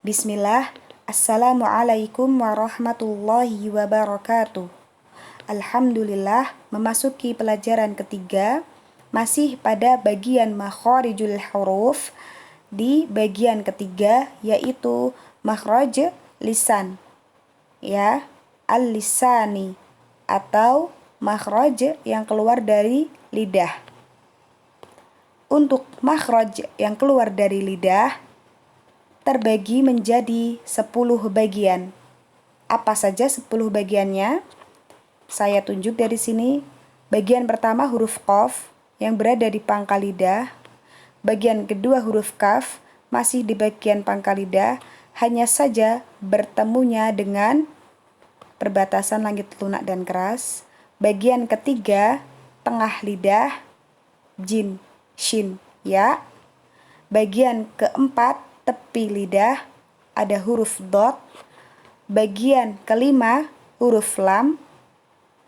Bismillah. Assalamualaikum warahmatullahi wabarakatuh. Alhamdulillah, memasuki pelajaran ketiga, masih pada bagian makharijul huruf. Di bagian ketiga yaitu makhraj lisan, ya, al-lisani, atau makhraj yang keluar dari lidah. Untuk makhraj yang keluar dari lidah terbagi menjadi 10 bagian. Apa saja 10 bagiannya? Saya tunjuk dari sini. Bagian pertama huruf qaf yang berada di pangkal lidah. Bagian kedua huruf kaf masih di bagian pangkal lidah, hanya saja bertemunya dengan perbatasan langit lunak dan keras. Bagian ketiga tengah lidah, jim, shin, ya. Bagian keempat tepi lidah, ada huruf dot. Bagian kelima huruf lam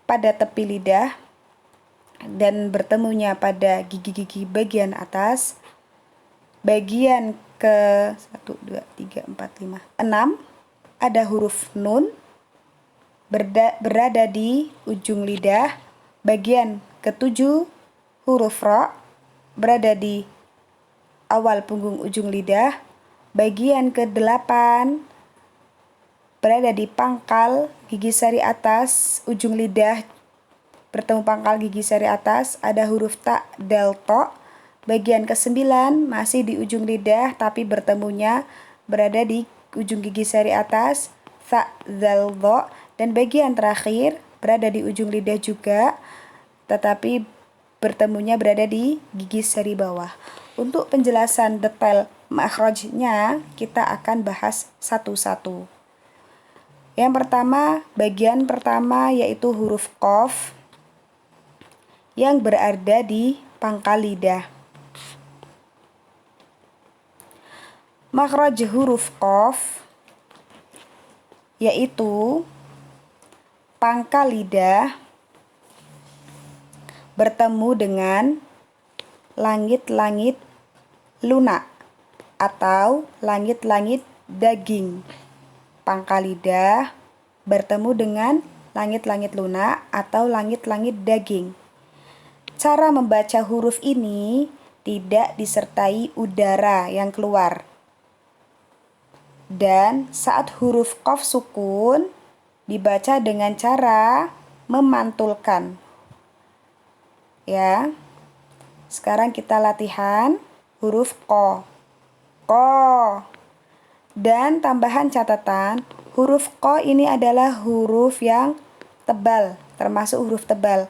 pada tepi lidah dan bertemunya pada gigi-gigi bagian atas. Bagian ke 1, 2, 3, 4, 5, 6 ada huruf nun berada di ujung lidah. Bagian ketujuh huruf ra berada di awal punggung ujung lidah. Bagian ke-8 berada di pangkal gigi sari atas ujung lidah, bertemu pangkal gigi sari atas, ada huruf ta, dal, to. Bagian ke-9 masih di ujung lidah tapi bertemunya berada di ujung gigi sari atas, tha, zal, do. Dan bagian terakhir berada di ujung lidah juga tetapi bertemunya berada di gigi sari bawah. Untuk penjelasan detail makhrajnya kita akan bahas satu-satu. Yang pertama, bagian pertama yaitu huruf qaf yang berada di pangkal lidah. Makhraj huruf qaf yaitu pangkal lidah bertemu dengan langit-langit lunak atau langit-langit daging. Pangkal lidah bertemu dengan langit-langit lunak atau langit-langit daging. Cara membaca huruf ini tidak disertai udara yang keluar. Dan saat huruf qaf sukun dibaca dengan cara memantulkan. Ya. Sekarang kita latihan huruf ko. Ko. Dan tambahan catatan, huruf ko ini adalah huruf yang tebal, termasuk huruf tebal.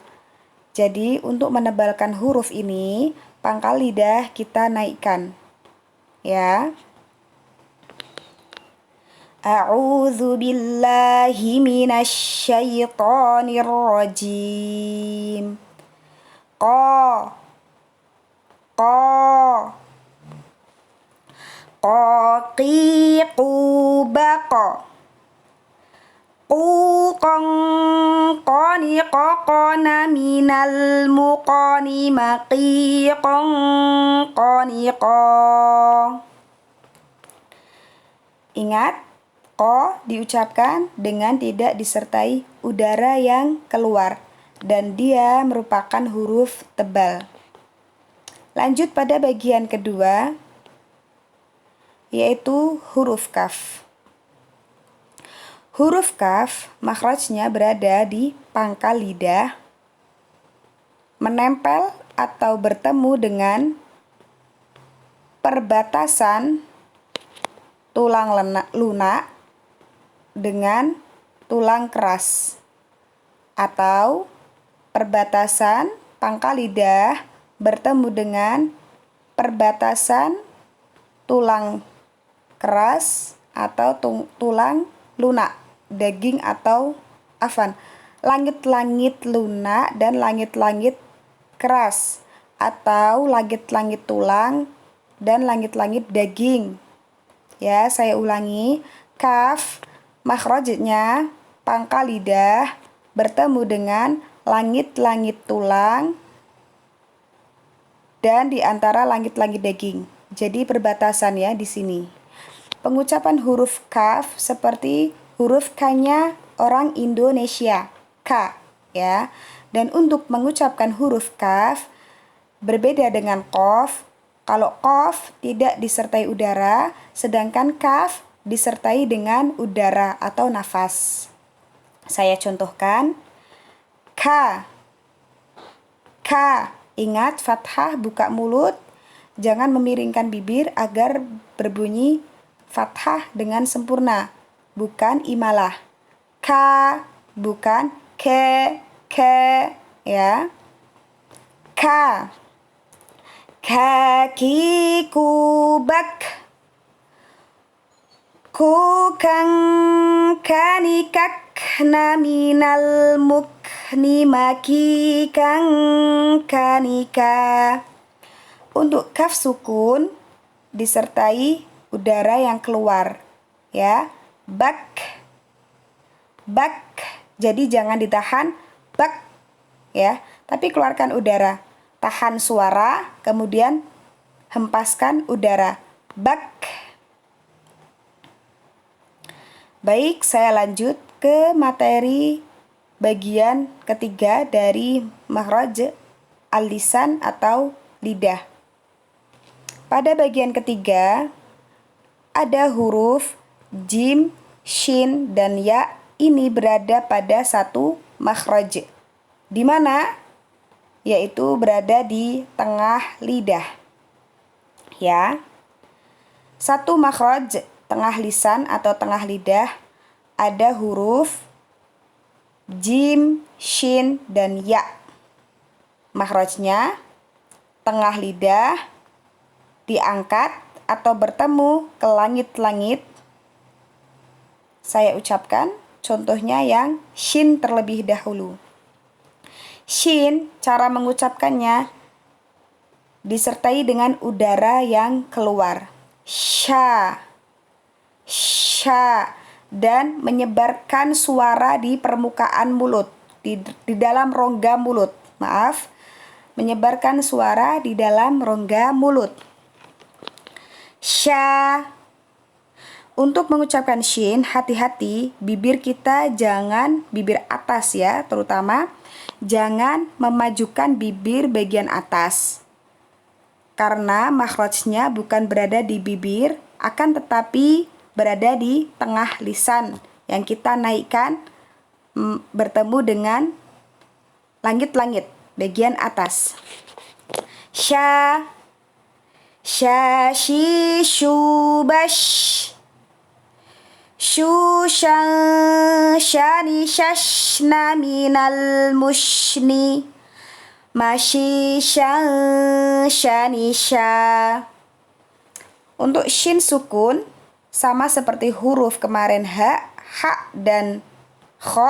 Jadi untuk menebalkan huruf ini, pangkal lidah kita naikkan. Ya. A'udzu billahi minasy syaithanir rajim. Ko. Ko. Qaqiqu baqa. Quqan qani qaqana minal muqani maqiqan qaniqa. Ingat, ko diucapkan dengan tidak disertai udara yang keluar dan dia merupakan huruf tebal. Lanjut pada bagian kedua yaitu huruf kaf. Huruf kaf makhrajnya berada di pangkal lidah, menempel atau bertemu dengan perbatasan tulang lunak dengan tulang keras, atau perbatasan pangkal lidah bertemu dengan perbatasan tulang keras atau tulang lunak, daging atau afan, langit-langit lunak dan langit-langit keras, atau langit-langit tulang dan langit-langit daging. Ya, saya ulangi. Kaf makhrajnya pangkal lidah bertemu dengan langit-langit tulang dan di antara langit-langit daging. Jadi perbatasan ya di sini. pengucapan huruf kaf seperti huruf K-nya orang Indonesia, K, ya. Dan untuk mengucapkan huruf kaf berbeda dengan qaf. Kalau qaf tidak disertai udara, sedangkan kaf disertai dengan udara atau nafas. Saya contohkan. K. K. Ingat fathah buka mulut. Jangan memiringkan bibir agar berbunyi fathah dengan sempurna. Bukan imalah. K. Bukan ke. Ya. K. Kakiku bak. Ku kang kanikak naminal mukni maki kang kanika. Untuk kaf sukun disertai udara yang keluar, ya. Bak. Jadi jangan ditahan bak, ya, tapi keluarkan udara. Tahan suara, kemudian hempaskan udara. Bak. Baik, saya lanjut ke materi bagian ketiga dari makhraj al-lisan atau lidah. Pada bagian ketiga ada huruf jim, shin, dan ya. Ini berada pada satu makhraj. Di mana? Yaitu berada di tengah lidah. Ya. Satu makhraj tengah lisan atau tengah lidah ada huruf jim, shin, dan ya. Makhrajnya tengah lidah diangkat atau bertemu ke langit-langit. Saya ucapkan contohnya yang shin terlebih dahulu. Shin, cara mengucapkannya disertai dengan udara yang keluar. Sha. Dan menyebarkan suara di permukaan mulut, di dalam rongga mulut. Maaf, menyebarkan suara di dalam rongga mulut. Sha. Untuk mengucapkan shin, hati-hati bibir kita jangan bibir atas ya, terutama jangan memajukan bibir bagian atas. Karena makhrajnya bukan berada di bibir, akan tetapi berada di tengah lisan yang kita naikkan bertemu dengan langit-langit bagian atas. Sha, shi, shu, bash. Shu, shan, shani, shashna, minal, mushni. Mashi, shan, shani, sha. Untuk shin sukun sama seperti huruf kemarin ha, dan kho,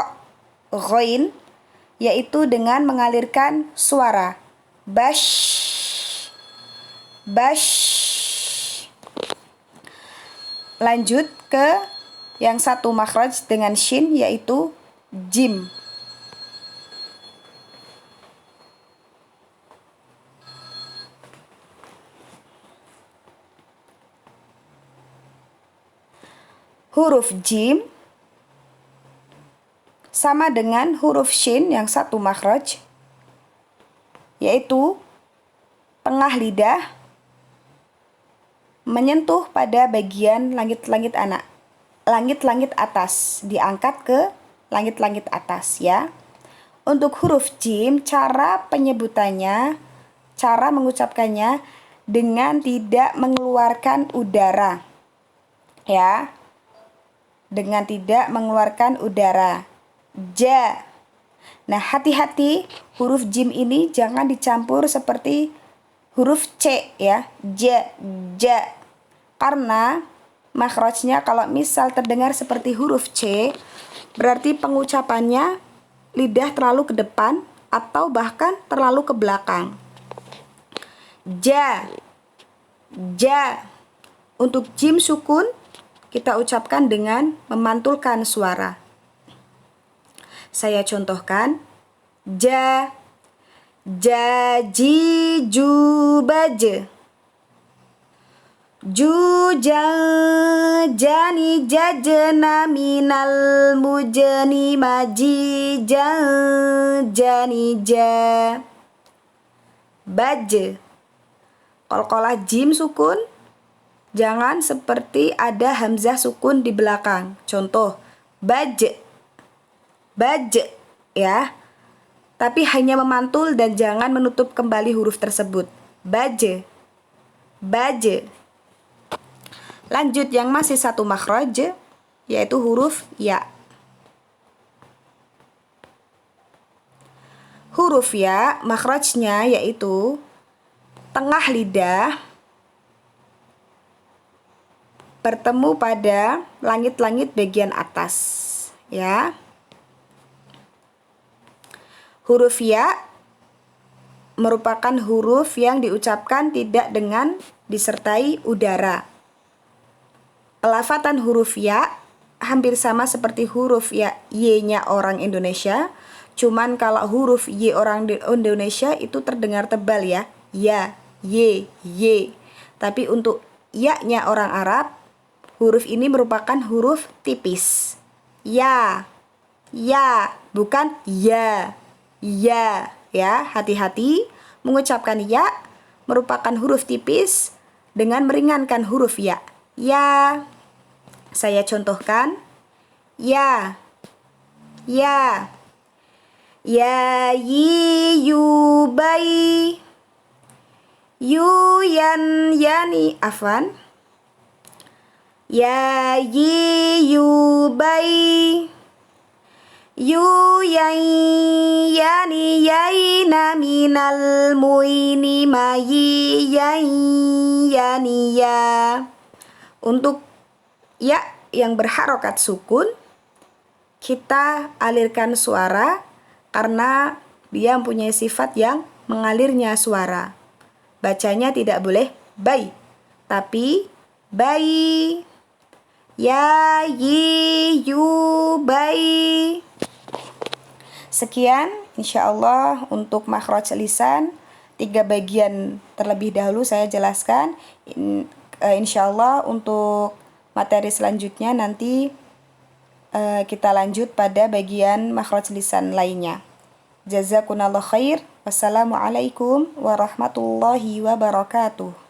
ghoin, yaitu dengan mengalirkan suara. Bash. Lanjut ke yang satu makhraj dengan shin, yaitu jim. Huruf jim sama dengan huruf shin yang satu makhraj, yaitu tengah lidah menyentuh pada bagian langit-langit atas, diangkat ke langit-langit atas ya. Untuk huruf jim, cara penyebutannya, cara mengucapkannya dengan tidak mengeluarkan udara. Ya. Dengan tidak mengeluarkan udara. Ja. Nah, hati-hati huruf jim ini jangan dicampur seperti huruf C ya. Ja. Karena makhrajnya kalau misal terdengar seperti huruf C, berarti pengucapannya lidah terlalu ke depan atau bahkan terlalu ke belakang. Ja. Untuk jim sukun kita ucapkan dengan memantulkan suara. Saya contohkan. Ja, ji, ju, baj. Juja jani jajna minal mujani maji jani ja. Baj. Qalqalah jim sukun. Jangan seperti ada hamzah sukun di belakang. Contoh, baj. Baj, ya. Tapi hanya memantul dan jangan menutup kembali huruf tersebut. Baj. Baj. Lanjut yang masih satu makhraj, yaitu huruf ya. Huruf ya, makhrajnya yaitu tengah lidah bertemu pada langit-langit bagian atas, ya. Huruf ya merupakan huruf yang diucapkan tidak dengan disertai udara. Pelafatan huruf ya hampir sama seperti huruf ya y-nya orang Indonesia. Cuman kalau huruf y orang Indonesia itu terdengar tebal ya. Ya, y. Tapi untuk ya-nya orang Arab, huruf ini merupakan huruf tipis. Ya, bukan ya. Ya, hati-hati mengucapkan ya merupakan huruf tipis dengan meringankan huruf ya. Ya, saya contohkan. Ya. Ya yi yu bai. Yu yan yani afan. Ya yi yu bai. Yu yan yani yaina minal muini mayi yan yani ya. Untuk ya yang berharokat sukun, kita alirkan suara karena dia mempunyai sifat yang mengalirnya suara. Bacanya tidak boleh bai, tapi bai. Ya, yi, yu, bai. Sekian insyaallah untuk makhraj lisan. 3 bagian terlebih dahulu saya jelaskan. Insyaallah untuk materi selanjutnya nanti kita lanjut pada bagian makhraj lisan lainnya. Jazakumullah khair. Wassalamualaikum warahmatullahi wabarakatuh.